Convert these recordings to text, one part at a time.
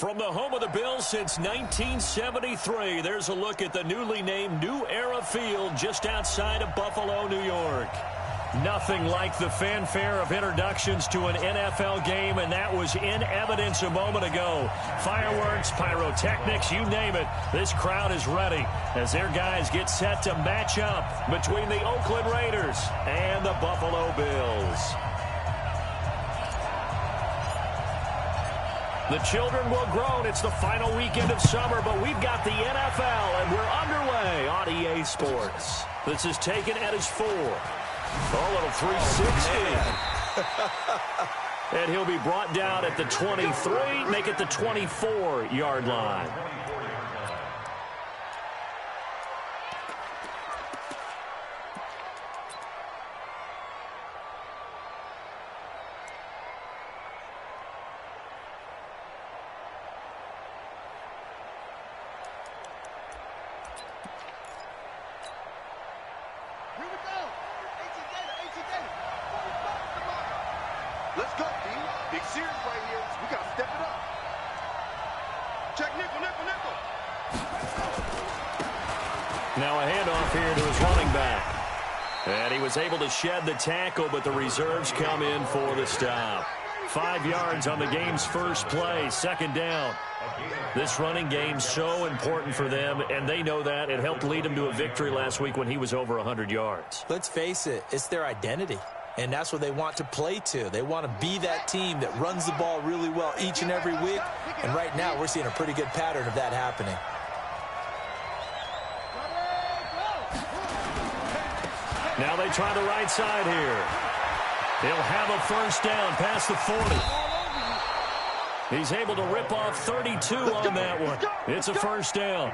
From the home of the Bills since 1973, there's a look at the newly named New Era Field just outside of Buffalo, New York. Nothing like the fanfare of introductions to an NFL game, and that was in evidence a moment ago. Fireworks, pyrotechnics, you name it. This crowd is ready as their guys get set to match up between the Oakland Raiders and the Buffalo Bills. The children will groan. It's the final weekend of summer, but we've got the NFL, and we're underway on EA Sports. This is taken at his 4. A little 360. And he'll be brought down at the 23, make it the 24-yard line. Let's go, D. Big series right here. We got to step it up. Check nickel, nickel, nickel. Now a handoff here to his running back. And he was able to shed the tackle, but the reserves come in for the stop. 5 yards on the game's first play, second down. This running game so important for them, and they know that. It helped lead them to a victory last week when he was over 100 yards. Let's face it, it's their identity. And that's what they want to play to. They want to be that team that runs the ball really well each and every week. And right now, we're seeing a pretty good pattern of that happening. Now they try the right side here. They'll have a first down past the 40. He's able to rip off 32 on that one. It's a first down.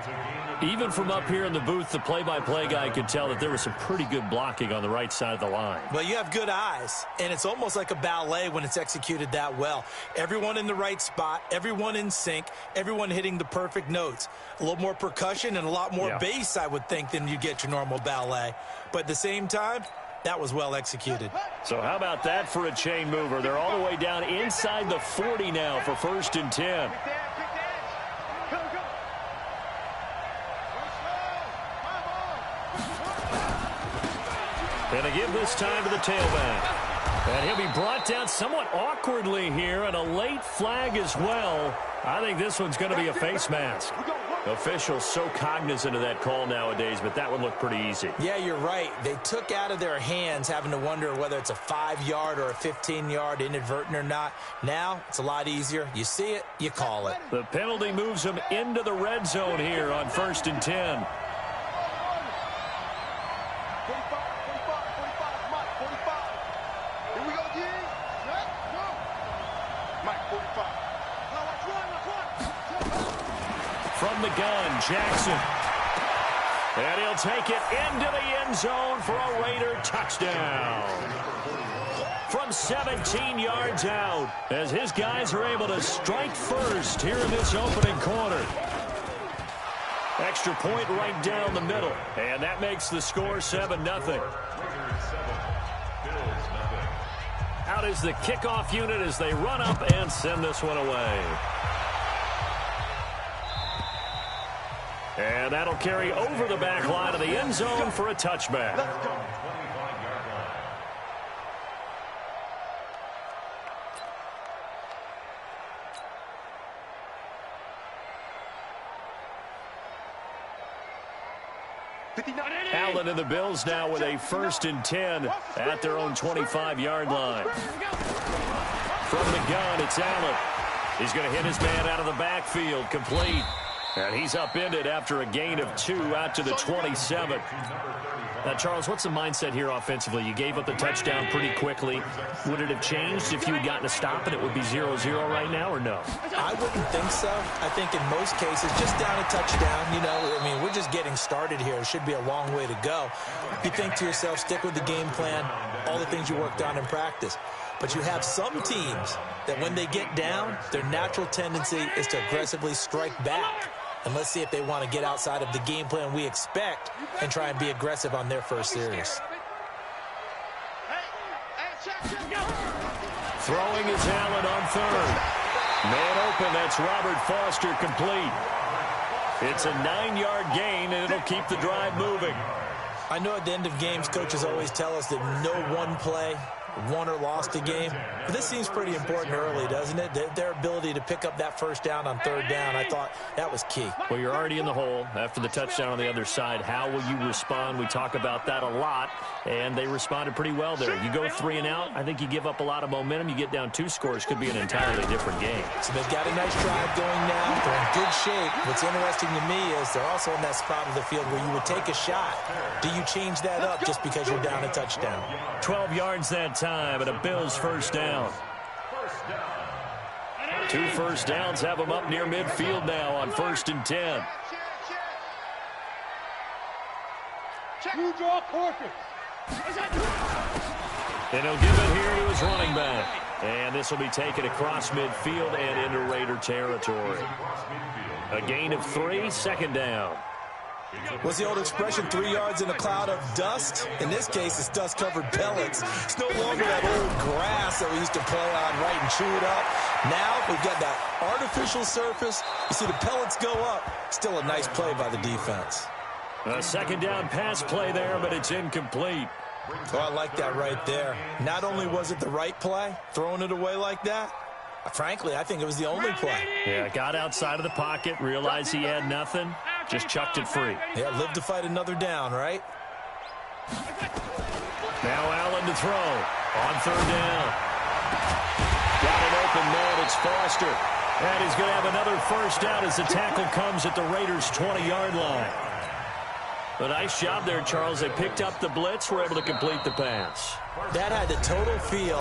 Even from up here in the booth, the play-by-play guy could tell that there was some pretty good blocking on the right side of the line. Well, you have good eyes, and it's almost like a ballet when it's executed that well. Everyone in the right spot, everyone in sync, everyone hitting the perfect notes. A little more percussion and a lot more bass, I would think, than you get your normal ballet. But at the same time, that was well executed. So how about that for a chain mover? They're all the way down inside the 40 now for 1st and 10. And they give this time to the tailback. And he'll be brought down somewhat awkwardly here, and a late flag as well. I think this one's going to be a face mask. Officials so cognizant of that call nowadays, but that would look pretty easy. Yeah, you're right. They took out of their hands having to wonder whether it's a 5-yard or a 15-yard inadvertent or not. Now, it's a lot easier. You see it, you call it. The penalty moves them into the red zone here on 1st and 10. From the gun, Jackson. And he'll take it into the end zone for a Raider touchdown. From 17 yards out, as his guys are able to strike first here in this opening quarter. Extra point right down the middle. And that makes the score 7-0. Out is the kickoff unit as they run up and send this one away. And that'll carry over the back line of the end zone for a touchback. Allen and the Bills now with a 1st and 10 at their own 25-yard line. From the gun, it's Allen. He's going to hit his man out of the backfield, complete. And he's upended after a gain of 2 out to the 27. Now, Charles, what's the mindset here offensively? You gave up the touchdown pretty quickly. Would it have changed if you had gotten a stop and it would be 0-0 right now, or no? I wouldn't think so. I think in most cases, just down a touchdown, you know, I mean, we're just getting started here. It should be a long way to go. You think to yourself, stick with the game plan, all the things you worked on in practice. But you have some teams that when they get down, their natural tendency is to aggressively strike back. And let's see if they want to get outside of the game plan we expect and try and be aggressive on their first series. Throwing is Allen on 3rd. Man open, that's Robert Foster complete. It's a 9-yard gain, and it'll keep the drive moving. I know at the end of games, coaches always tell us that no one play won or lost a game, but this seems pretty important early, doesn't it? Their ability to pick up that first down on third down, I thought that was key. Well, you're already in the hole after the touchdown on the other side. How will you respond? We talk about that a lot, and they responded pretty well there. You go 3 and out, I think you give up a lot of momentum. You get down 2 scores, could be an entirely different game. So they've got a nice drive going now. They're in good shape. What's interesting to me is they're also in that spot of the field where you would take a shot. Do you change that up just because you're down a touchdown? 12 yards that time, and a Bills first down. 2 first downs have them up near midfield now on 1st and 10. And he'll give it here to his running back. And this will be taken across midfield and into Raider territory. A gain of 3, 2nd down. What's the old expression, 3 yards in a cloud of dust? In this case, it's dust-covered pellets. It's no longer that old grass that we used to play on, right, and chew it up. Now we've got that artificial surface. You see the pellets go up. Still a nice play by the defense. A 2nd down pass play there, but it's incomplete. Oh, I like that right there. Not only was it the right play, throwing it away like that, frankly, I think it was the only play. Yeah, got outside of the pocket, realized he had nothing, just chucked it free. Yeah, live to fight another down, right? Now Allen to throw on 3rd down. Got an open man, it's Foster. And he's going to have another first down as the tackle comes at the Raiders' 20-yard line. A nice job there, Charles. They picked up the blitz, were able to complete the pass. That had the total feel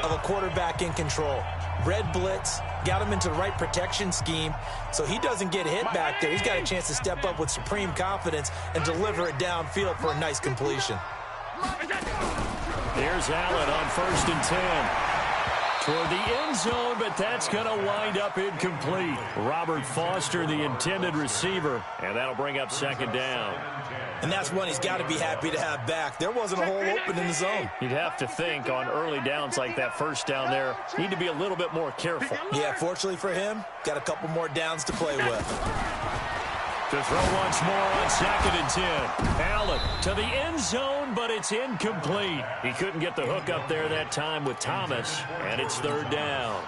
of a quarterback in control. Red blitz, got him into the right protection scheme, so he doesn't get hit back there. He's got a chance to step up with supreme confidence and deliver it downfield for a nice completion. Here's Allen on 1st and 10. Toward the end zone, but that's going to wind up incomplete. Robert Foster, the intended receiver, and that'll bring up 2nd down. And that's one he's got to be happy to have back. There wasn't a hole open in the zone. You'd have to think on early downs like that first down there, need to be a little bit more careful. Yeah, fortunately for him, got a couple more downs to play with. To throw once more on 2nd and 10. Allen to the end zone, but it's incomplete. He couldn't get the hook up there that time with Thomas, and it's 3rd down.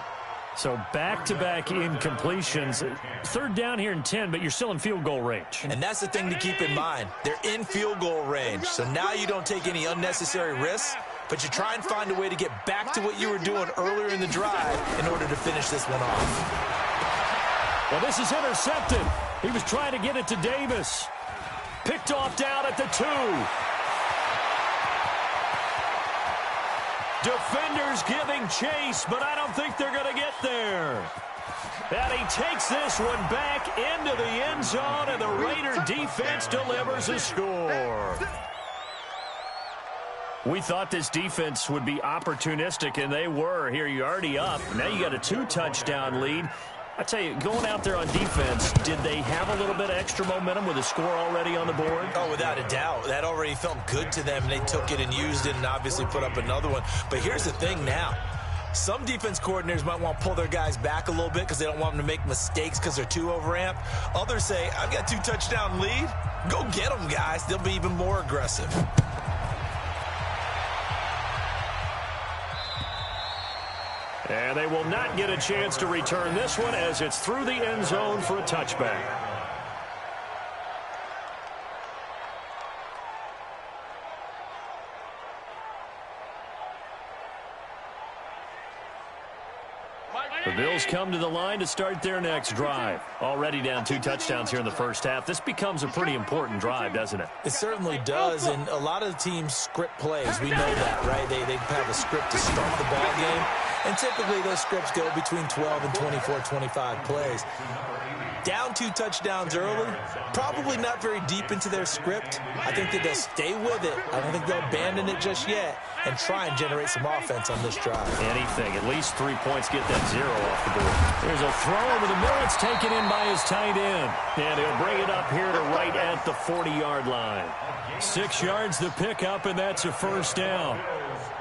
So back-to-back incompletions. 3rd down here in 10, but you're still in field goal range. And that's the thing to keep in mind. They're in field goal range, so now you don't take any unnecessary risks, but you try and find a way to get back to what you were doing earlier in the drive in order to finish this one off. Well, this is intercepted. He was trying to get it to Davis. Picked off down at the 2. Defenders giving chase, but I don't think they're going to get there. And he takes this one back into the end zone, and the Raider defense delivers a score. We thought this defense would be opportunistic, and they were. Here, you're already up. Now you got a 2-touchdown lead. I tell you, going out there on defense, did they have a little bit of extra momentum with a score already on the board? Oh, without a doubt. That already felt good to them, and they took it and used it and obviously put up another one. But here's the thing now. Some defense coordinators might want to pull their guys back a little bit because they don't want them to make mistakes because they're too overamped. Others say, I've got a 2-touchdown lead. Go get them, guys. They'll be even more aggressive. And they will not get a chance to return this one as it's through the end zone for a touchback. The Bills come to the line to start their next drive. Already down 2 touchdowns here in the first half. This becomes a pretty important drive, doesn't it? It certainly does, and a lot of the teams script plays. We know that, right? They have a script to start the ball game, and typically those scripts go between 12 and 24, 25 plays. Down 2 touchdowns early, probably not very deep into their script. I think that they'll stay with it. I don't think they'll abandon it just yet and try and generate some offense on this drive. Anything, at least 3 points, get that 0 off the board. There's a throw over the middle. It's taken in by his tight end. And he'll bring it up here to right at the 40-yard line. 6 yards to pick up, and that's a first down.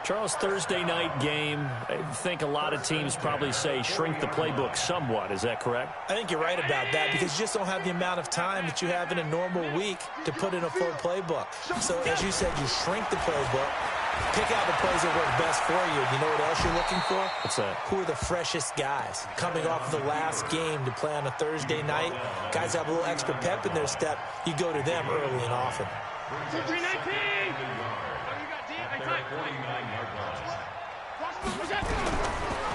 Charles, Thursday night game, I think a lot of teams probably say shrink the playbook somewhat. Is that correct? I think you're right about that because you just don't have the amount of time that you have in a normal week to put in a full playbook. So, as you said, you shrink the playbook, pick out the plays that work best for you. You know what else you're looking for? What's that? Who are the freshest guys coming off the last game to play on a Thursday night? Guys have a little extra pep in their step. You go to them early and often. 319!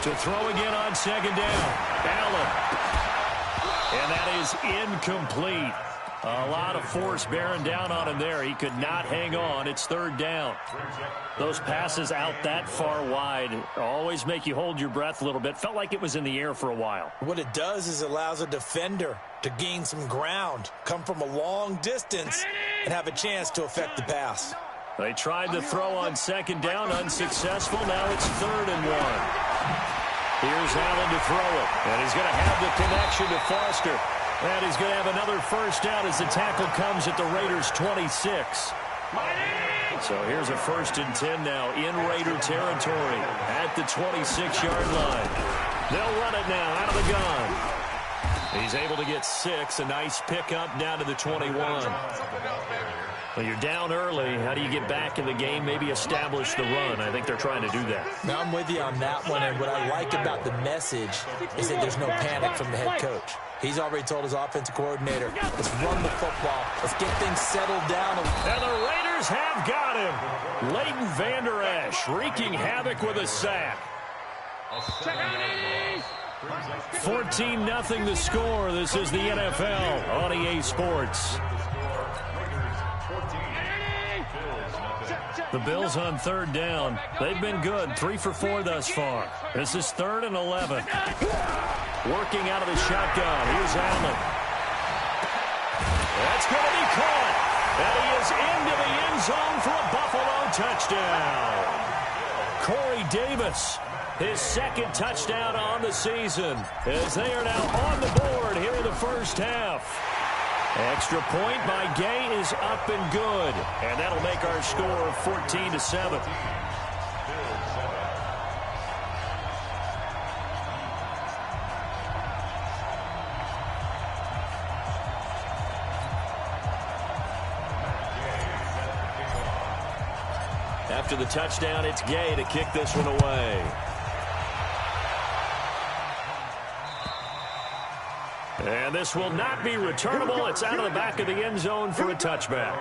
To throw again on second down. Allen. And that is incomplete. A lot of force bearing down on him there. He could not hang on. It's third down. Those passes out that far wide always make you hold your breath a little bit. Felt like it was in the air for a while. What it does is it allows a defender to gain some ground, come from a long distance, and have a chance to affect the pass. They tried to throw on second down, unsuccessful. Now it's 3rd and 1. Here's Allen to throw it, and he's going to have the connection to Foster. And he's going to have another first down as the tackle comes at the Raiders' 26. So here's a 1st and 10 now in Raider territory at the 26-yard line. They'll run it now out of the gun. He's able to get 6. A nice pickup down to the 21. Well, you're down early. How do you get back in the game, maybe establish the run? I think they're trying to do that. Now, I'm with you on that one, and what I like about the message is that there's no panic from the head coach. He's already told his offensive coordinator, let's run the football. Let's get things settled down. And the Raiders have got him. Leighton Vander Esch wreaking havoc with a sack. 14-0 the score. This is the NFL on EA Sports. The Bills on 3rd down. They've been good. 3 for 4 thus far. This is 3rd and 11. Working out of the shotgun. Here's Allen. That's going to be caught. And he is into the end zone for a Buffalo touchdown. Corey Davis, his 2nd touchdown on the season, as they are now on the board here in the first half. Extra point by Gay is up and good. And that'll make our score 14-7. After the touchdown, it's Gay to kick this one away. And this will not be returnable. It's out of the back of the end zone for a touchback.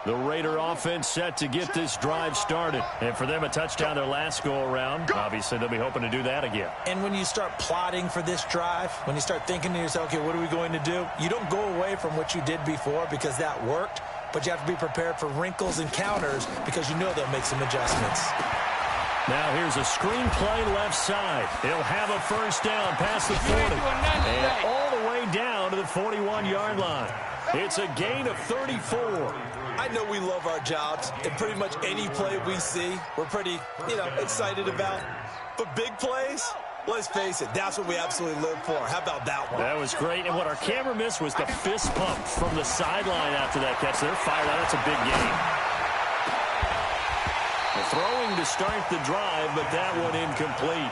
The Raider offense set to get this drive started. And for them, a touchdown their last go-around. Obviously, they'll be hoping to do that again. And when you start plotting for this drive, when you start thinking to yourself, okay, what are we going to do? You don't go away from what you did before because that worked, but you have to be prepared for wrinkles and counters because you know they'll make some adjustments. Now here's a screen play left side. He'll have a first down past the 40 and all the way down to the 41-yard line. It's a gain of 34. I know we love our jobs, and pretty much any play we see, we're pretty, excited about. But big plays, let's face it, that's what we absolutely live for. How about that one? That was great, and what our camera missed was the fist pump from the sideline after that catch. They're fired out. That's a big gain. Throwing to start the drive, but that one incomplete.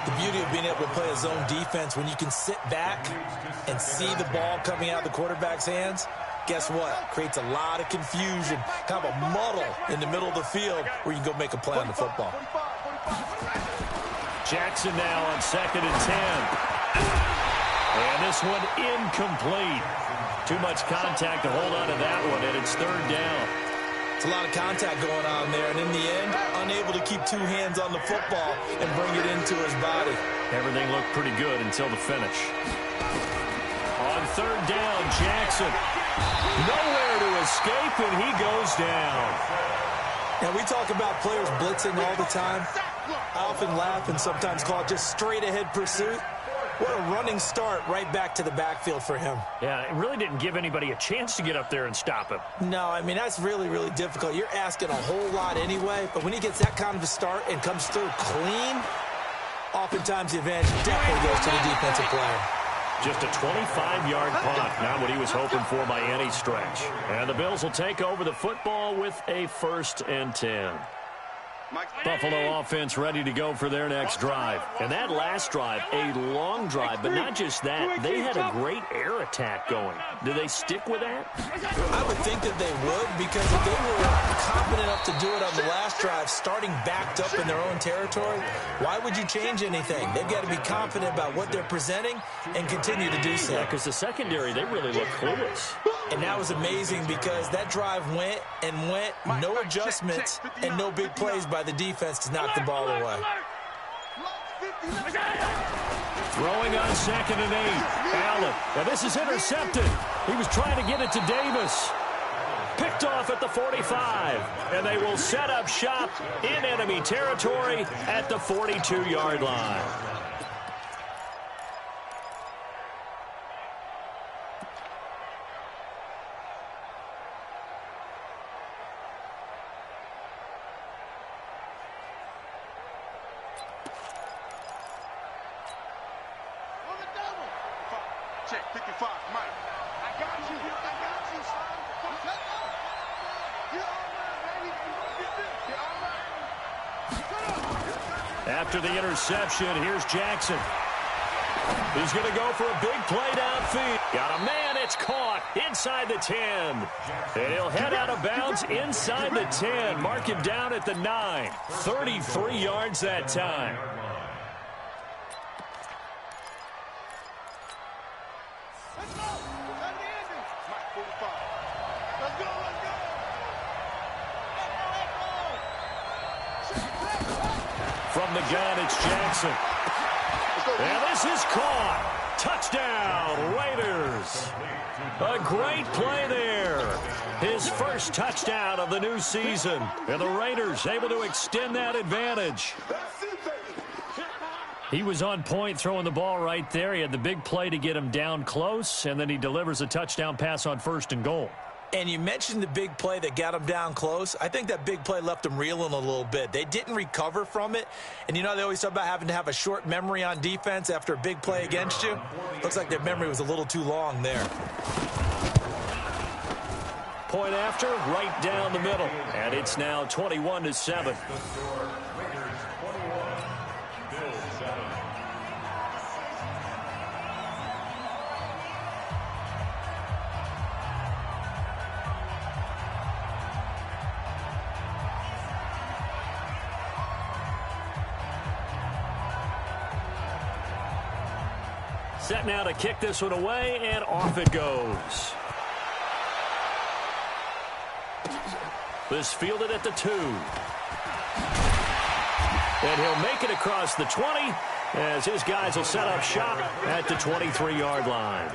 The beauty of being able to play a zone defense, when you can sit back and see the ball coming out of the quarterback's hands, guess what? Creates a lot of confusion, kind of a muddle in the middle of the field where you can go make a play on the football. Jackson now on 2nd and 10. And this one incomplete. Too much contact to hold on to that one, and it's 3rd down. It's a lot of contact going on there, and in the end, unable to keep 2 hands on the football and bring it into his body. Everything looked pretty good until the finish. On 3rd down, Jackson. Nowhere to escape, and he goes down. Now, we talk about players blitzing all the time. I often laugh and sometimes call it just straight-ahead pursuit. What a running start right back to the backfield for him. Yeah, it really didn't give anybody a chance to get up there and stop him. No, I mean, that's really, really difficult. You're asking a whole lot anyway, but when he gets that kind of a start and comes through clean, Oftentimes, the advantage definitely goes to the defensive player. Just a 25-yard punt, not what he was hoping for by any stretch. And the Bills will take over the football with a 1st and 10. Buffalo offense ready to go for their next drive. And that last drive, a long drive, but not just that. They had a great air attack going. Do they stick with that? I would think that they would, because if they were confident enough to do it on the last drive, starting backed up in their own territory, why would you change anything? They've got to be confident about what they're presenting and continue to do so. Yeah, because the secondary, they really look clueless. And that was amazing because that drive went and went, no adjustments and no big plays by the defense to knock the ball away. Throwing on 2nd and 8. Allen. Now this is intercepted. He was trying to get it to Davis. Picked off at the 45. And they will set up shop in enemy territory at the 42-yard line. Check 55, Mike. I got you, son. After the interception, here's Jackson. He's going to go for a big play downfield. Got a man, it's caught inside the 10. And he'll head out of bounds inside the 10. Mark him down at the 9. 33 yards that time. From the gun, it's Jackson. And this is caught. Touchdown, Raiders. A great play there. His first touchdown of the new season. And the Raiders able to extend that advantage. He was on point throwing the ball right there. He had the big play to get him down close, and then he delivers a touchdown pass on 1st and goal. And you mentioned the big play that got him down close. I think that big play left them reeling a little bit. They didn't recover from it. And, you know, they always talk about having to have a short memory on defense after a big play against you. Looks like their memory was a little too long there. Point after, right down the middle. And it's now 21-7. Set now to kick this one away, and off it goes. This fielded at the 2. And he'll make it across the 20 as his guys will set up shop at the 23-yard line.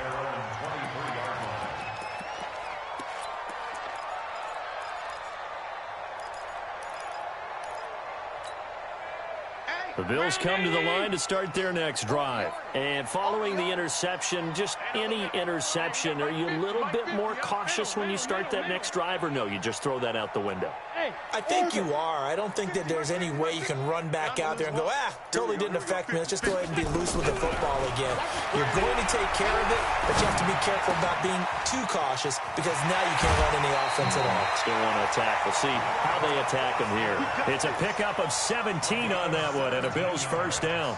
The Bills come to the line to start their next drive. And following the interception, just any interception, are you a little bit more cautious when you start that next drive, or no, you just throw that out the window? I think you are. I don't think that there's any way you can run back out there and go, totally didn't affect me. Let's just go ahead and be loose with the football again. You're going to take care of it, but you have to be careful about being too cautious because now you can't run any offense at all. Still want to attack. We'll see how they attack them here. It's a pickup of 17 on that one and a Bills 1st down.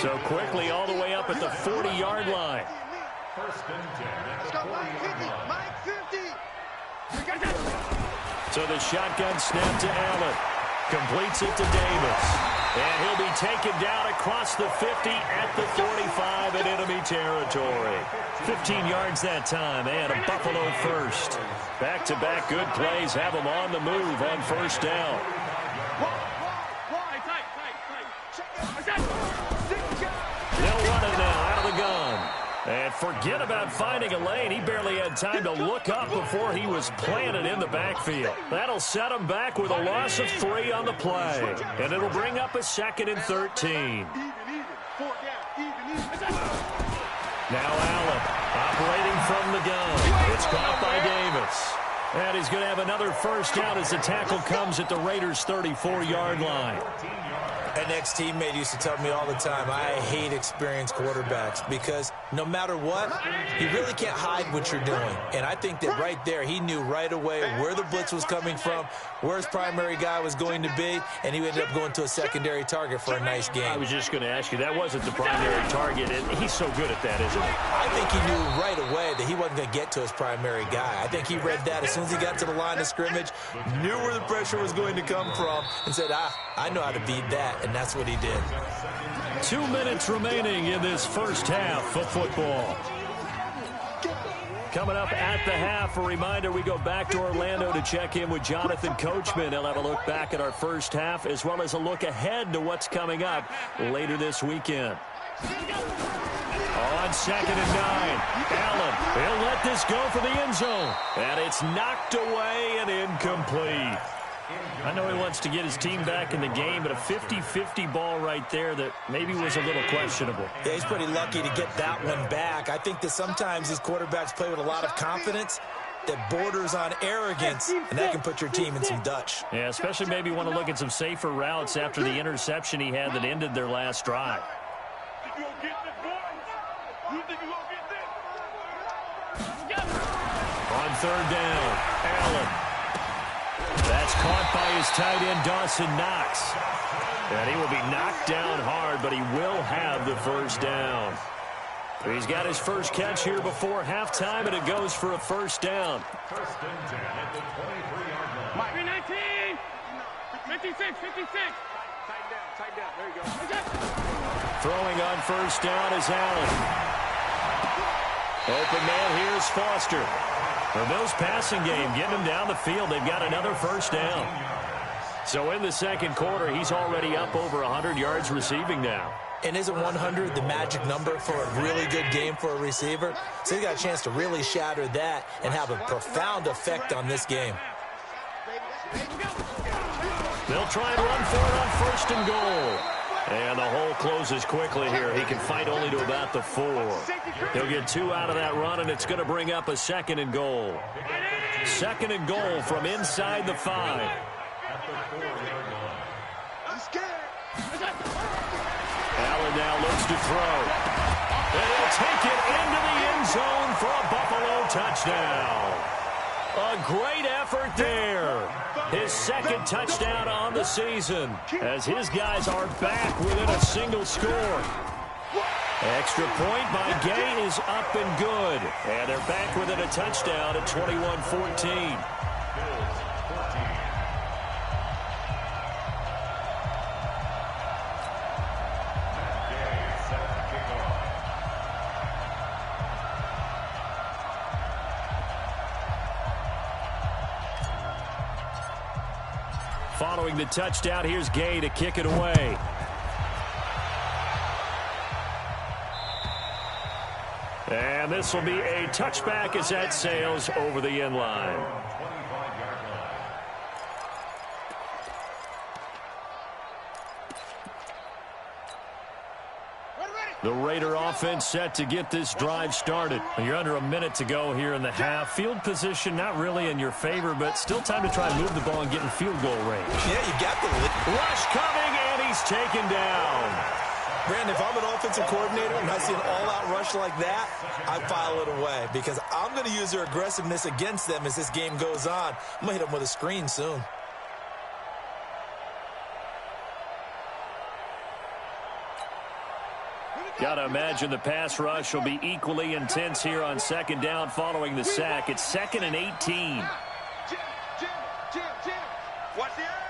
So quickly all the way up at the 40-yard line. So the shotgun snap to Allen. Completes it to Davis. And he'll be taken down across the 50 at the 45 in enemy territory. 15 yards that time and a Buffalo 1st. Back-to-back good plays have them on the move on 1st down. They'll run it now out of the gun. And forget about finding a lane. He barely had time to look up before he was planted in the backfield. That'll set him back with a loss of 3 on the play. And it'll bring up a 2nd and 13. Now Allen operating from the gun. It's caught by Davis. And he's going to have another 1st down as the tackle comes at the Raiders' 34-yard line. An ex-teammate used to tell me all the time, I hate experienced quarterbacks because no matter what, you really can't hide what you're doing. And I think that right there, he knew right away where the blitz was coming from, where his primary guy was going to be, and he ended up going to a secondary target for a nice game. I was just going to ask you, that wasn't the primary target, and he's so good at that, isn't he? I think he knew right away that he wasn't going to get to his primary guy. I think he read that as soon as he got to the line of scrimmage, knew where the pressure was going to come from, and said, I know how to beat that. And that's what he did. 2 minutes remaining in this first half of football. Coming up at the half, a reminder, we go back to Orlando to check in with Jonathan Coachman. He'll have a look back at our first half as well as a look ahead to what's coming up later this weekend. On 2nd and 9, Allen, he'll let this go for the end zone. And it's knocked away and incomplete. I know he wants to get his team back in the game, but a 50-50 ball right there that maybe was a little questionable. Yeah, he's pretty lucky to get that one back. I think that sometimes these quarterbacks play with a lot of confidence that borders on arrogance, and that can put your team in some Dutch. Yeah, especially maybe want to look at some safer routes after the interception he had that ended their last drive. On 3rd down, Allen. That's caught by his tight end, Dawson Knox. And he will be knocked down hard, but he will have the first down. He's got his first catch here before halftime, and it goes for a first down. 319. 56, 56. Tighten down. There you go. Throwing on first down is Allen. Open man, here's Foster. The Bills passing game, getting him down the field. They've got another first down. So in the second quarter, he's already up over 100 yards receiving now. And isn't 100 the magic number for a really good game for a receiver? So he's got a chance to really shatter that and have a profound effect on this game. They'll try and run for it on 1st and goal. And the hole closes quickly here. He can fight only to about the 4. He'll get 2 out of that run, and it's going to bring up a 2nd and goal. 2nd and goal from inside the 5. Allen now looks to throw. And he'll take it into the end zone for a Buffalo touchdown. A great effort there. His 2nd touchdown on the season as his guys are back within a single score. Extra point by Gay is up and good. And they're back within a touchdown at 21-14. Following the touchdown, here's Gay to kick it away. And this will be a touchback as that sails over the end line. The Raider offense set to get this drive started. You're under a minute to go here in the half. Field position not really in your favor, but still time to try and move the ball and get in field goal range. Yeah, you got the lead. Rush coming, and he's taken down. Brandon, if I'm an offensive coordinator and I see an all-out rush like that, I file it away because I'm going to use their aggressiveness against them as this game goes on. I'm going to hit them with a screen soon. Got to imagine the pass rush will be equally intense here on 2nd down following the sack. It's 2nd and 18. Jim. Watch the eye.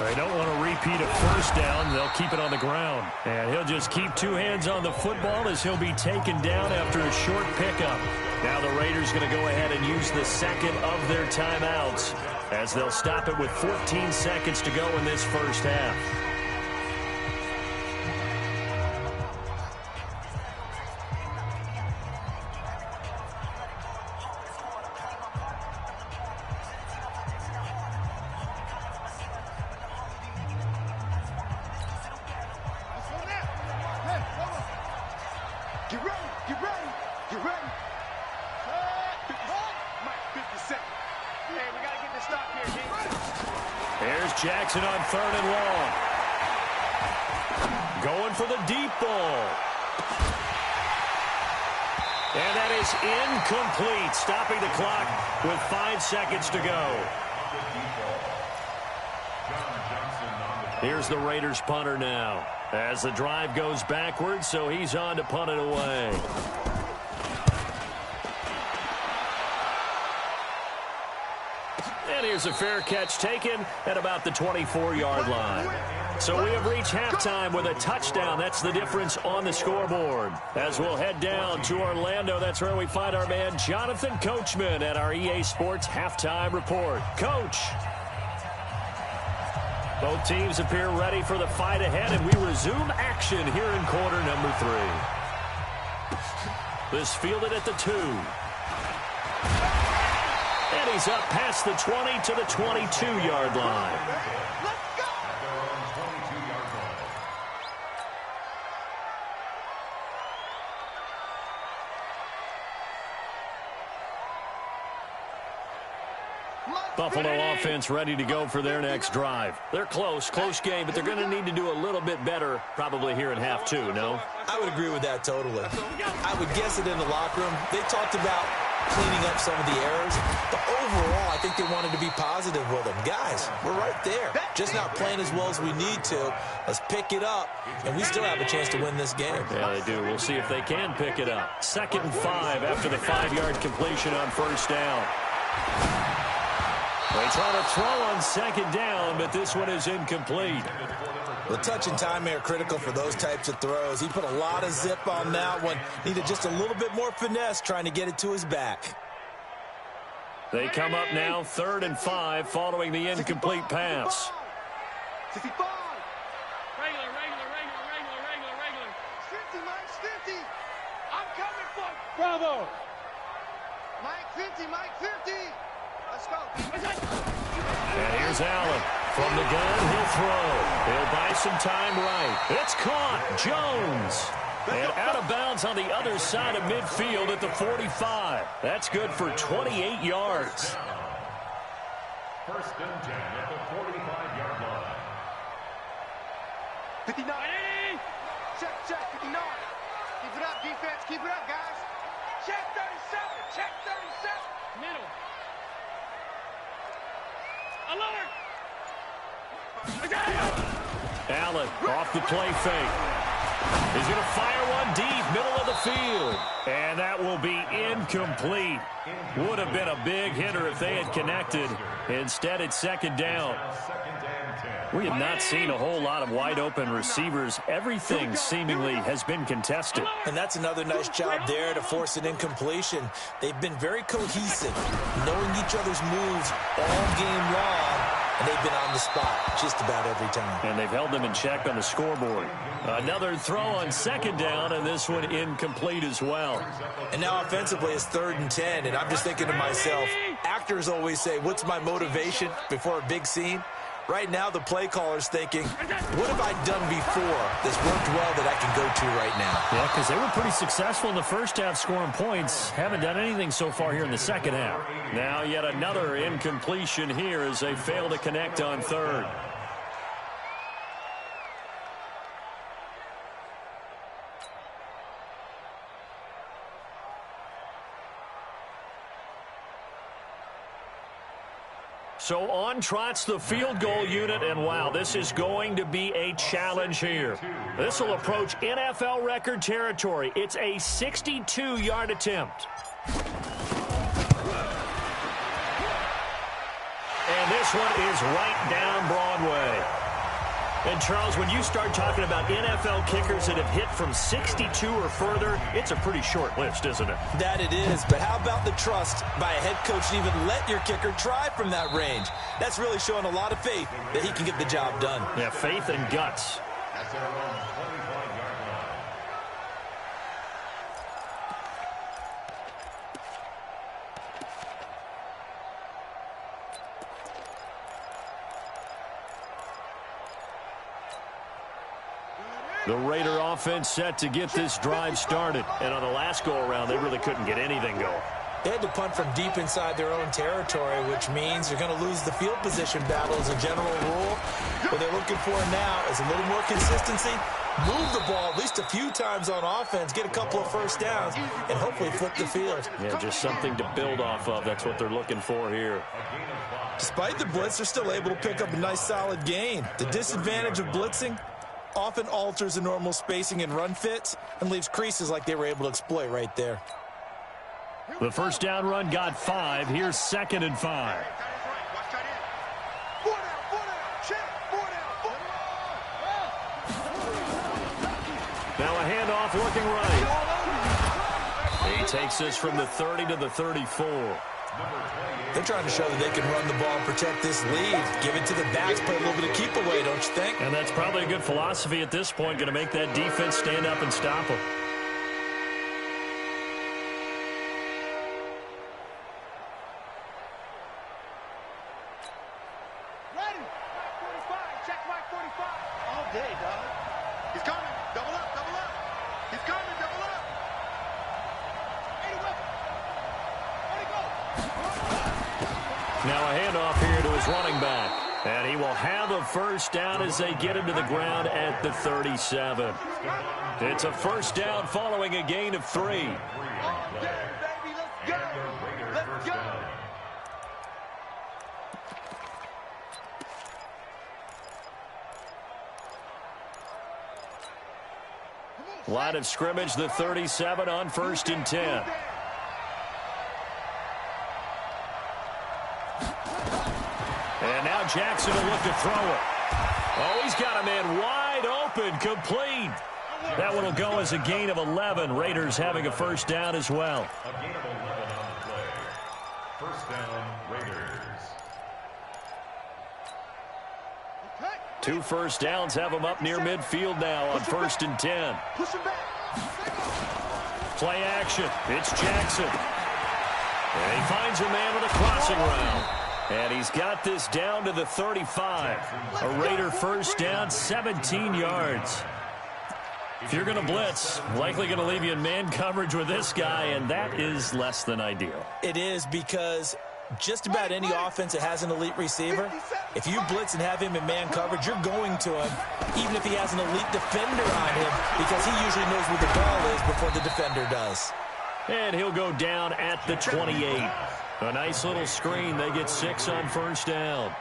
They don't want to repeat a first down. They'll keep it on the ground. And he'll just keep 2 hands on the football as he'll be taken down after a short pickup. Now the Raiders going to go ahead and use the 2nd of their timeouts as they'll stop it with 14 seconds to go in this first half. Get ready. Get ready. Get ready. 50 seconds. Hey, we got to get this stop here, G. Here's Jackson on 3rd and long. Going for the deep ball. And that is incomplete, stopping the clock with 5 seconds to go. Here's the Raiders punter now as the drive goes backwards, so he's on to punt it away. And here's a fair catch taken at about the 24-yard line. So we have reached halftime with a touchdown. That's the difference on the scoreboard. As we'll head down to Orlando, that's where we find our man Jonathan Coachman at our EA Sports Halftime Report. Coach. Both teams appear ready for the fight ahead, and we resume action here in quarter number 3. This fielded at the 2. And he's up past the 20 to the 22-yard line. Buffalo offense ready to go for their next drive. They're close game, but they're going to need to do a little bit better probably here in half 2, no? I would agree with that totally. I would guess it in the locker room. They talked about cleaning up some of the errors, but overall, I think they wanted to be positive with them. Guys, we're right there. Just not playing as well as we need to. Let's pick it up, and we still have a chance to win this game. Yeah, they do. We'll see if they can pick it up. 2nd and 5 after the 5-yard completion on 1st down. They try to throw on 2nd down, but this one is incomplete. The touch and time are critical for those types of throws. He put a lot of zip on that one. Needed just a little bit more finesse trying to get it to his back. They come up now 3rd and 5 following the incomplete pass. 55. Regular. 50, Mike, 50. I'm coming for you. Bravo. Mike, 50. Let's go. And here's Allen. From the gun, he'll throw. He'll buy some time right. It's caught. Jones. And out of bounds on the other side of midfield at the 45. That's good for 28 yards. 1st and 10 at the 45-yard line. 59. Check, 59. Keep it up, defense. Keep it up, guys. Check 37. Check 37. Middle. Alert. Allen off the play fake. He's going to fire one deep, middle of the field. And that will be incomplete. Would have been a big hitter if they had connected. Instead, it's 2nd down. We have not seen a whole lot of wide-open receivers. Everything seemingly has been contested. And that's another nice job there to force an incompletion. They've been very cohesive, knowing each other's moves all game long, and they've been on the spot just about every time. And they've held them in check on the scoreboard. Another throw on 2nd down, and this one incomplete as well. And now offensively it's 3rd and 10, and I'm just thinking to myself, actors always say, what's my motivation before a big scene? Right now, the play caller's thinking, what have I done before that's worked well that I can go to right now? Yeah, because they were pretty successful in the first half scoring points. Haven't done anything so far here in the second half. Now yet another incompletion here as they fail to connect on 3rd. So on trots the field goal unit, and wow, this is going to be a challenge here. This will approach NFL record territory. It's a 62-yard attempt. And this one is right down Broadway. And, Charles, when you start talking about NFL kickers that have hit from 62 or further, it's a pretty short list, isn't it? That it is, but how about the trust by a head coach to even let your kicker try from that range? That's really showing a lot of faith that he can get the job done. Yeah, faith and guts. That's their own 25-yard line. The Raider offense set to get this drive started. And on the last go-around, they really couldn't get anything going. They had to punt from deep inside their own territory, which means you're going to lose the field position battle as a general rule. What they're looking for now is a little more consistency, move the ball at least a few times on offense, get a couple of first downs, and hopefully flip the field. Yeah, just something to build off of. That's what they're looking for here. Despite the blitz, they're still able to pick up a nice solid gain. The disadvantage of blitzing often alters the normal spacing and run fits and leaves creases like they were able to exploit right there. The first down run got 5. Here's 2nd and 5. Now a handoff looking right. He takes this from the 30 to the 34. They're trying to show that they can run the ball and protect this lead. Give it to the backs, play a little bit of keep away, don't you think? And that's probably a good philosophy at this point, going to make that defense stand up and stop them. Now a handoff here to his running back. And he will have a first down as they get him to the ground at the 37. It's a first down following a gain of 3. Line of scrimmage, the 37 on 1st and 10. And now Jackson will look to throw it. Oh, he's got a man wide open, complete. That one will go as a gain of 11. Raiders having a first down as well. A gain of 11 on the play. First down, Raiders. 2 first downs have them up near midfield now on 1st and 10. Play action. It's Jackson. And he finds a man with a crossing route. And he's got this down to the 35. A Raider first down, 17 yards. If you're going to blitz, likely going to leave you in man coverage with this guy, and that is less than ideal. It is, because just about any offense that has an elite receiver, if you blitz and have him in man coverage, you're going to him, even if he has an elite defender on him, because he usually knows where the ball is before the defender does. And he'll go down at the 28. A nice little screen. They get 6 on first down.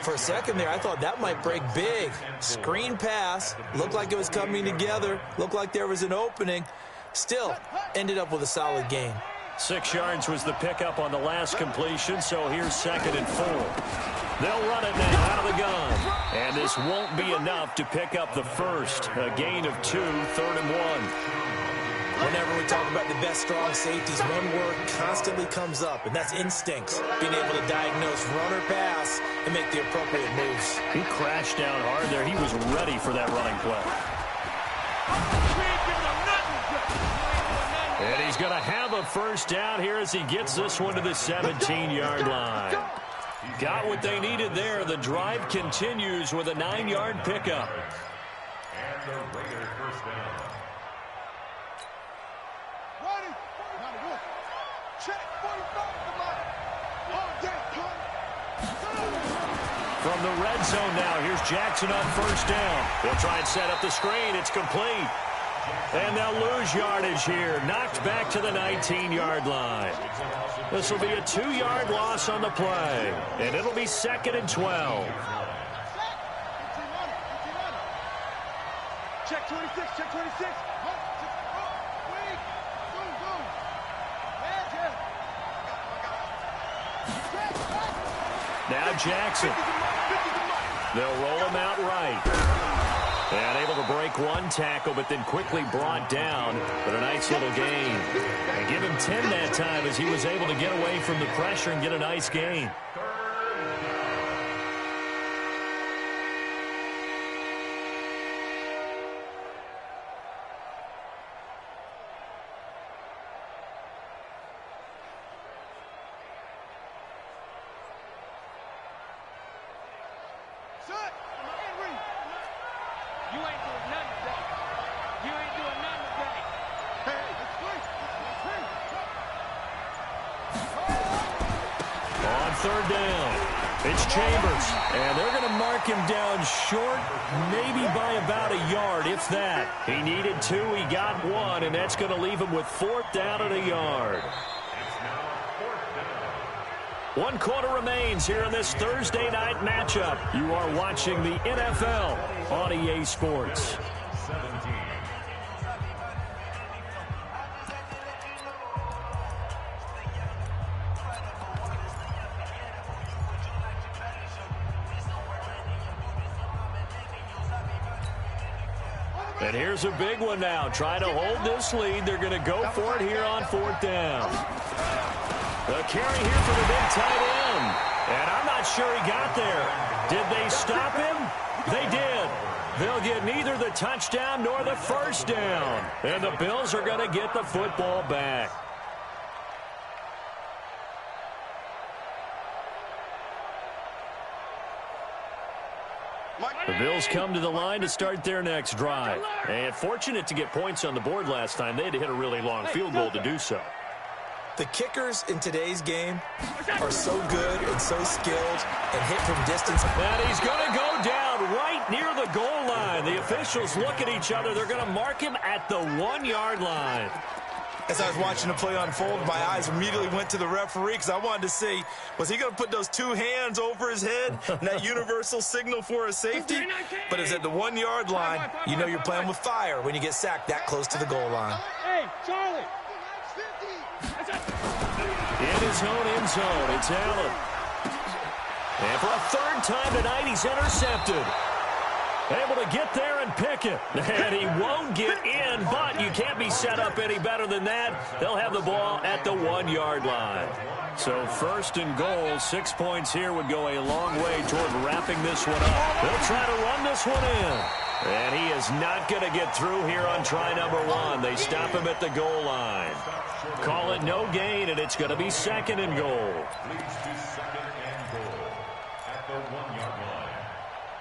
For a second there, I thought that might break big. Screen pass. Looked like it was coming together. Looked like there was an opening. Still, ended up with a solid gain. 6 yards was the pickup on the last completion, so here's 2nd and 4. They'll run it now out of the gun. And this won't be enough to pick up the first. A gain of 2, 3rd and 1. Whenever we talk about the best strong safeties, one word constantly comes up, and that's instincts. Being able to diagnose run or pass and make the appropriate moves. He crashed down hard there. He was ready for that running play. And he's going to have a first down here as he gets this one to the 17-yard line. Got what they needed there. The drive continues with a 9-yard pickup. And the Raiders first down. From the red zone now, here's Jackson on first down. They'll try and set up the screen. It's complete. And they'll lose yardage here. Knocked back to the 19-yard line. This will be a 2-yard loss on the play. And it'll be 2nd and 12. Check 26, check 26. Now Jackson. They'll roll him out right. And able to break one tackle, but then quickly brought down. But a nice little gain. And give him 10 that time as he was able to get away from the pressure and get a nice gain. third down. It's Chambers, and they're going to mark him down short, maybe by about a yard, if that. He needed 2, he got 1, and that's going to leave him with 4th down and a yard. 1 quarter remains here in this Thursday night matchup. You are watching the NFL on EA Sports. And here's a big one now. Trying to hold this lead. They're going to go for it here on 4th down. The carry here for the big tight end. And I'm not sure he got there. Did they stop him? They did. They'll get neither the touchdown nor the first down. And the Bills are going to get the football back. The Bills come to the line to start their next drive. And fortunate to get points on the board last time. They had to hit a really long field goal to do so. The kickers in today's game are so good and so skilled and hit from distance. And he's going to go down right near the goal line. The officials look at each other. They're going to mark him at the 1-yard line. As I was watching the play unfold, my eyes immediately went to the referee because I wanted to see, was he going to put those 2 hands over his head and that universal signal for a safety? But it's at the 1-yard line. You know you're playing with fire when you get sacked that close to the goal line. Hey, Charlie. In his own end zone, it's Allen. And for a 3rd time tonight, he's intercepted. Able to get there and pick it. And he won't get in, but you can't be set up any better than that. They'll have the ball at the 1-yard line. So 1st and goal, 6 points here would go a long way toward wrapping this one up. They'll try to run this one in. And he is not going to get through here on try number 1. They stop him at the goal line. Call it no gain, and it's going to be 2nd and goal.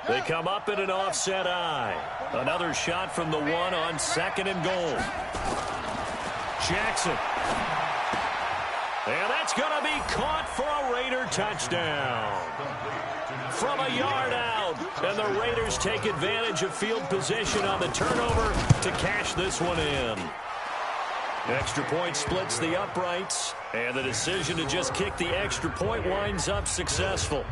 They come up in an offset eye. Another shot from the 1 on 2nd and goal. Jackson. And that's going to be caught for a Raider touchdown. From a yard out. And the Raiders take advantage of field position on the turnover to cash this one in. Extra point splits the uprights. And the decision to just kick the extra point winds up successful.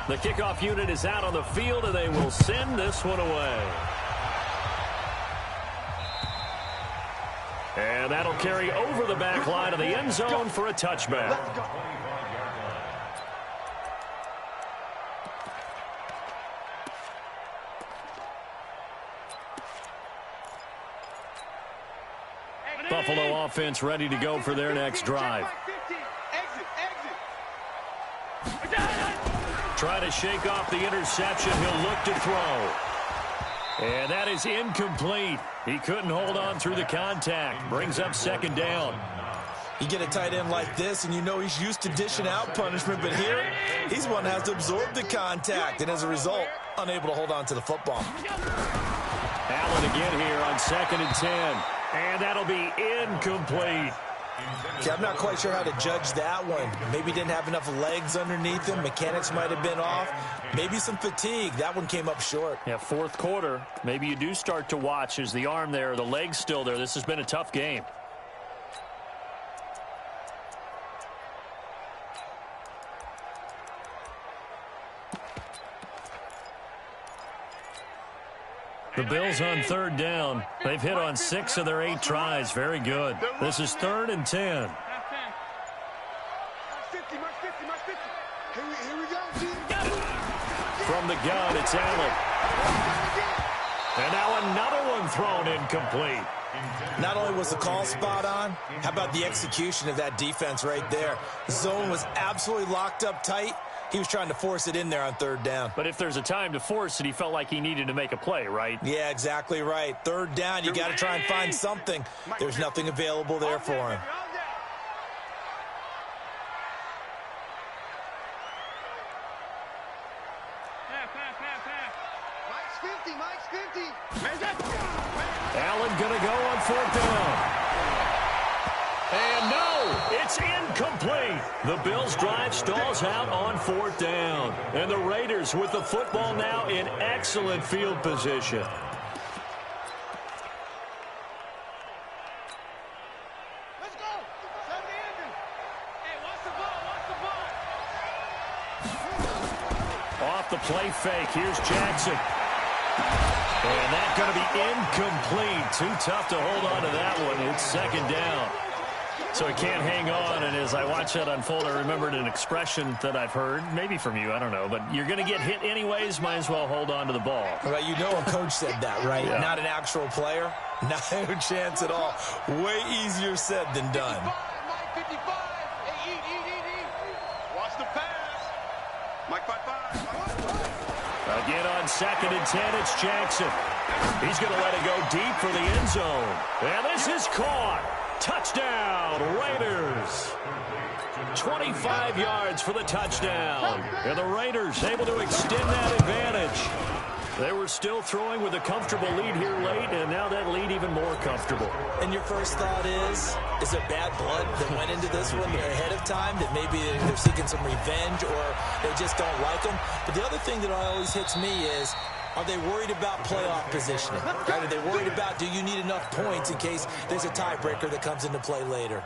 The kickoff unit is out on the field, and they will send this one away. And that'll carry over the back line of the end zone for a touchback. Buffalo offense ready to go for their next drive. Try to shake off the interception. He'll look to throw. And that is incomplete. He couldn't hold on through the contact. Brings up 2nd down. You get a tight end like this, and you know he's used to dishing out punishment, but here, he's one that has to absorb the contact, and as a result, unable to hold on to the football. Allen again here on 2nd and 10. And that'll be incomplete. See, I'm not quite sure how to judge that one. Maybe didn't have enough legs underneath him. Mechanics might have been off. Maybe some fatigue. That one came up short. Yeah, 4th quarter. Maybe you do start to watch. Is the arm there, the leg's still there? This has been a tough game. The Bills on 3rd down. They've hit on 6 of their 8 tries. Very good. This is 3rd and 10. From the gun, it's Allen. And now another one thrown incomplete. Not only was the call spot on, how about the execution of that defense right there? The zone was absolutely locked up tight. He was trying to force it in there on 3rd down. But if there's a time to force it, he felt like he needed to make a play, right? Yeah, exactly right. 3rd down, you got to try and find something. There's nothing available there for him. Allen going to go on 4th down. And no, it's incomplete. The Bills' drive stalls out on 4th down. And the Raiders with the football now in excellent field position. Let's go. Send the engine. Hey, watch the ball. Watch the ball. Off the play fake. Here's Jackson. And that's going to be incomplete. Too tough to hold on to that one. It's 2nd down. So he can't hang on, and as I watch that unfold, I remembered an expression that I've heard, maybe from you, I don't know, but you're going to get hit anyways, might as well hold on to the ball. Well, you know a coach said that, right? Yeah. Not an actual player. Not a chance at all. Way easier said than done. Mike 55. Hey, eat. Watch the pass. Mike 55. Again on 2nd and 10, it's Jackson. He's going to let it go deep for the end zone. And this is caught. Touchdown, Raiders. 25 yards for the touchdown. And the Raiders able to extend that advantage. They were still throwing with a comfortable lead here late, and now that lead even more comfortable. And your first thought is there bad blood that went into this one ahead of time, that maybe they're seeking some revenge or they just don't like them? But the other thing that always hits me is, are they worried about playoff positioning? Right? Are they worried about, do you need enough points in case there's a tiebreaker that comes into play later?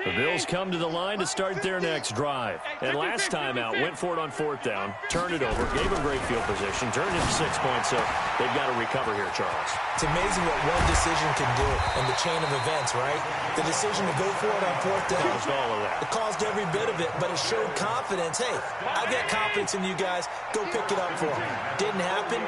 The Bills come to the line to start their next drive. And last time out, went for it on 4th down, turned it over, gave them great field position, turned into 6 points, so they've got to recover here, Charles. It's amazing what one decision can do in the chain of events, right? The decision to go for it on 4th down. Caused all of that. It caused every bit of it, but it showed confidence. Hey, I got confidence in you guys. Go pick it up for them. Didn't happen.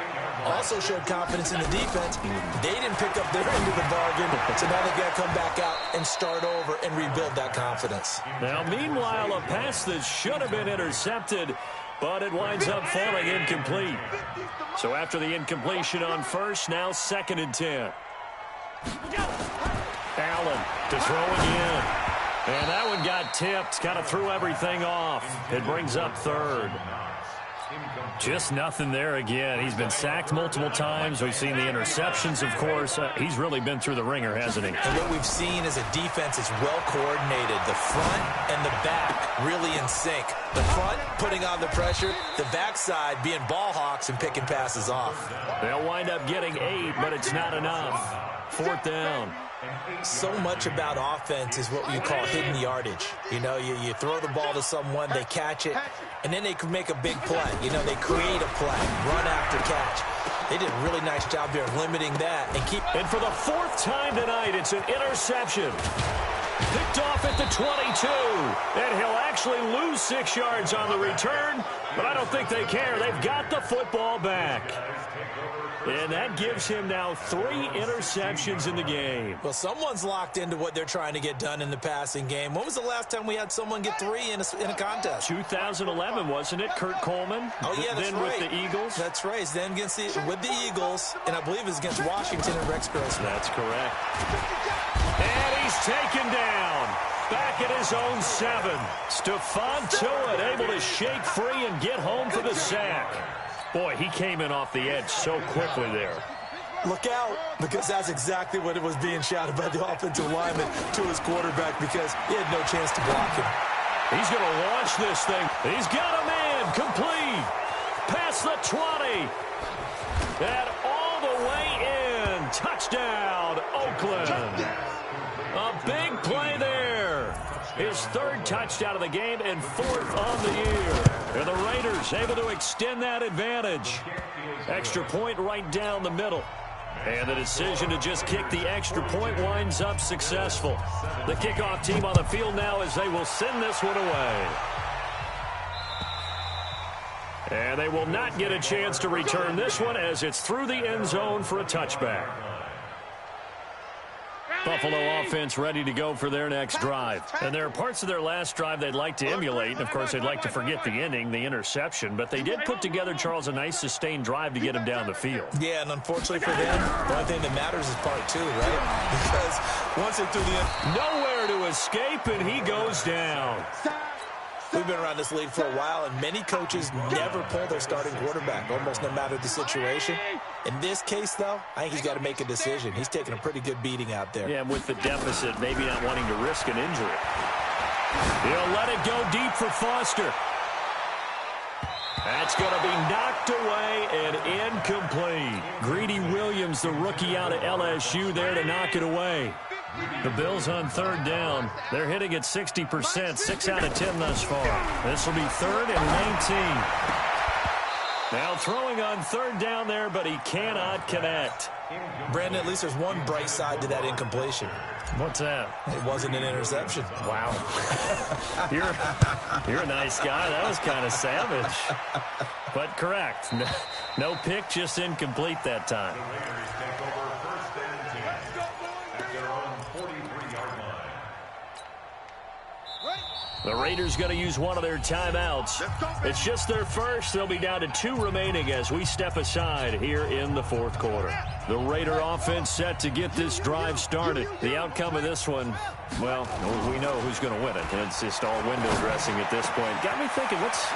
Also showed confidence in the defense. They didn't pick up their end of the bargain, so now they've got to come back out and start over and rebuild that confidence. Now, meanwhile, a pass that should have been intercepted, but it winds up falling incomplete. So after the incompletion on 1st, now 2nd and 10. Allen to throw again. And that one got tipped, kind of threw everything off. It brings up 3rd. Just nothing there again. He's been sacked multiple times. We've seen the interceptions, of course. He's really been through the ringer, hasn't he? And what we've seen is a defense that's well coordinated. The front and the back really in sync. The front putting on the pressure, the backside being ball hawks and picking passes off. They'll wind up getting 8, but it's not enough. 4th down. So much about offense is what you call hidden yardage. You know, you throw the ball to someone, they catch it, and then they can make a big play. You know, they create a play, run after catch. They did a really nice job there of limiting that and keep. And for the 4th time tonight, it's an interception. Picked off at the 22. And he'll actually lose 6 yards on the return, but I don't think they care. They've got the football back. And that gives him now 3 interceptions in the game. Well, someone's locked into what they're trying to get done in the passing game. When was the last time we had someone get 3 in a contest? 2011, wasn't it? Kurt Coleman. Oh, yeah, that's then right. with the Eagles. That's right. Then with the Eagles, and I believe it was against Washington and Rex Grossman. That's correct. And he's taken down. Back at his own 7. Stephon Tuitt able to shake free and get home for the sack. Boy, he came in off the edge so quickly there. Look out, because that's exactly what it was being shouted by the offensive lineman to his quarterback, because he had no chance to block him. He's going to launch this thing. He's got a man complete. Past the 20. And all the way in. Touchdown, Oakland. A big play there. His 3rd touchdown of the game and 4th on the year. And the Raiders able to extend that advantage. Extra point right down the middle. And the decision to just kick the extra point winds up successful. The kickoff team on the field now as they will send this one away. And they will not get a chance to return this one as it's through the end zone for a touchback. Buffalo offense ready to go for their next drive. And there are parts of their last drive they'd like to emulate. And, of course, they'd like to forget the ending, the interception. But they did put together, Charles, a nice sustained drive to get him down the field. Yeah, and unfortunately for them, the only thing that matters is part 2, right? Because once they're through the end. Nowhere to escape, and he goes down. We've been around this league for a while, and many coaches never pull their starting quarterback, almost no matter the situation. In this case, though, I think he's got to make a decision. He's taking a pretty good beating out there. Yeah, and with the deficit, maybe not wanting to risk an injury. He'll let it go deep for Foster. That's going to be knocked away and incomplete. Greedy Williams, the rookie out of LSU, there to knock it away. The Bills on third down. They're hitting at 60%, 6 out of 10 thus far. This will be 3rd and 19. Now throwing on third down there, but he cannot connect. Brandon, at least there's one bright side to that incompletion. What's that? It wasn't an interception. Wow. You're a nice guy. That was kind of savage. But correct. No pick, just incomplete that time. The Raiders going to use one of their timeouts. It's just their first. They'll be down to 2 remaining as we step aside here in the 4th quarter. The Raider offense set to get this drive started. The outcome of this one, well, we know who's going to win it. It's just all window dressing at this point. Got me thinking, what's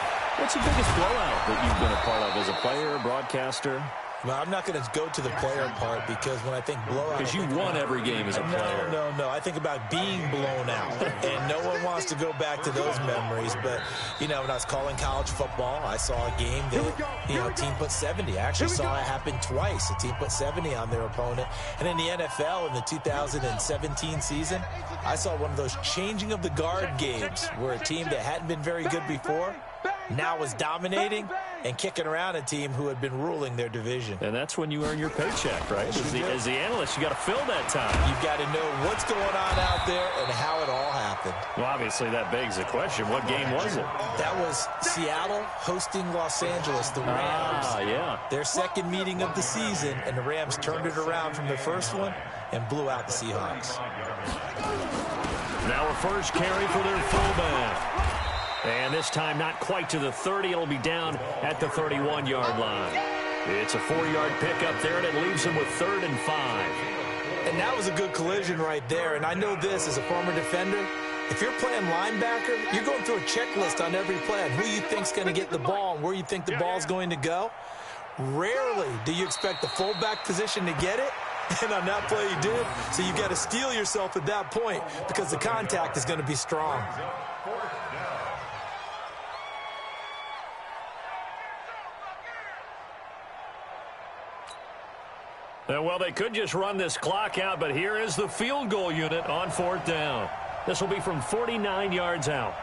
the biggest blowout that you've been a part of as a player, broadcaster? Well, I'm not going to go to the player part because when I think blowout... Because you won every game as a player. No. I think about being blown out. And no one wants to go back to those memories. But, you know, when I was calling college football, I saw a game that, you know, a team put 70. I actually saw it happen twice. A team put 70 on their opponent. And in the NFL, in the 2017 season, I saw one of those changing of the guard games where a team that hadn't been very good before now was dominating and kicking around a team who had been ruling their division. And that's when you earn your paycheck, right? As the analyst, you got to fill that time. You've got to know what's going on out there and how it all happened. Well, obviously, that begs the question, what game was it? That was Seattle hosting Los Angeles, the Rams. Yeah. Their second meeting of the season, and the Rams turned it around from the first one and blew out the Seahawks. Now a first carry for their fullback. And this time not quite to the 30. It'll be down at the 31-yard line. It's a 4-yard pickup there, and it leaves them with 3rd and 5. And that was a good collision right there. And I know this as a former defender. If you're playing linebacker, you're going through a checklist on every play on who you think's going to get the ball and where you think the ball's going to go. Rarely do you expect the fullback position to get it. And on that play, he did. So you got to steel yourself at that point because the contact is going to be strong. Well, they could just run this clock out, but here is the field goal unit on 4th down. This will be from 49 yards out.